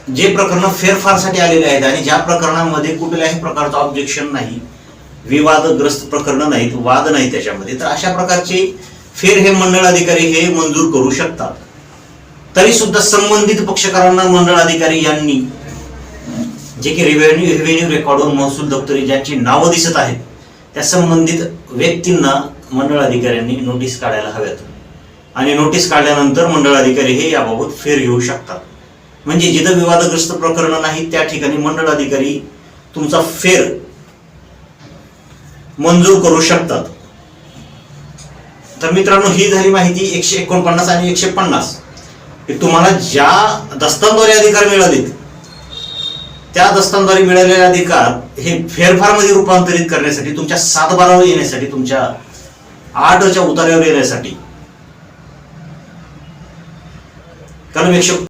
जे प्रकरण फेरफारसाठी आलेले आहेत आणि ज्या प्रकरणामध्ये कुठल्याही प्रकारचं ऑब्जेक्शन नाही, विवादग्रस्त प्रकरण नाहीत, वाद नाही त्याच्यामध्ये, तर अशा प्रकारचे फेर हे मंडळ अधिकारी हे मंजूर करू शकतात. तरी सुद्धा संबंधित पक्षकारांना मंडळ अधिकारी यांनी जे की रेव्हेन्यू रेकॉर्डवर महसूल दप्तरी ज्यांची नावं दिसत आहेत त्या संबंधित व्यक्तींना मंडळ अधिकाऱ्यांनी नोटीस काढायला हव्यात आणि नोटीस काढल्यानंतर मंडळ अधिकारी हे याबाबत फेर घेऊ शकतात. म्हणजे जिथं विवादग्रस्त प्रकरण नाही त्या ठिकाणी मंडळ अधिकारी तुमचा फेर मंजूर करू शकतात. तर मित्रांनो, ही झाली माहिती 149 आणि 150 की तुम्हाला ज्या दस्तांद्वारे अधिकार मिळालेत त्या दस्तांद्वारे मिळालेले अधिकार हे फेरफारमध्ये रूपांतरित करण्यासाठी, तुमच्या 7/12 येण्यासाठी, तुमच्या 8च्या उतार्यावर येण्यासाठी कलम